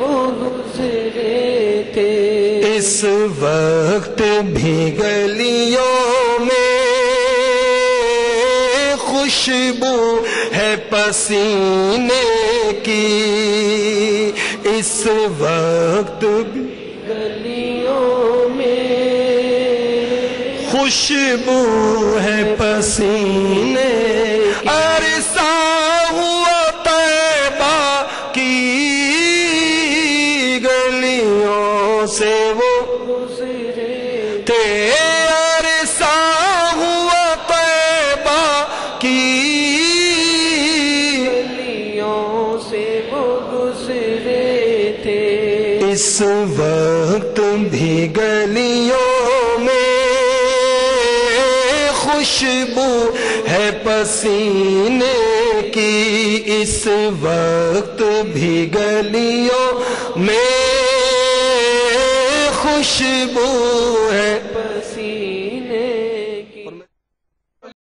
وہ گزرے تھے۔ اس وقت بھی گلیوں میں خوشبو ہے پسینے کی، اس وقت بھی گلیوں میں خوشبو ہے پسینے کی، عرصہ ہوا طیبہ کی گلیوں سے وہ گزرے تھے، عرصہ ہوا طیبہ کی گلیوں سے وہ گزرے تھے۔ اس وقت بھی گلیوں میں خوشبو ہے پسینے کی، اس وقت بھی گلیوں میں خوشبو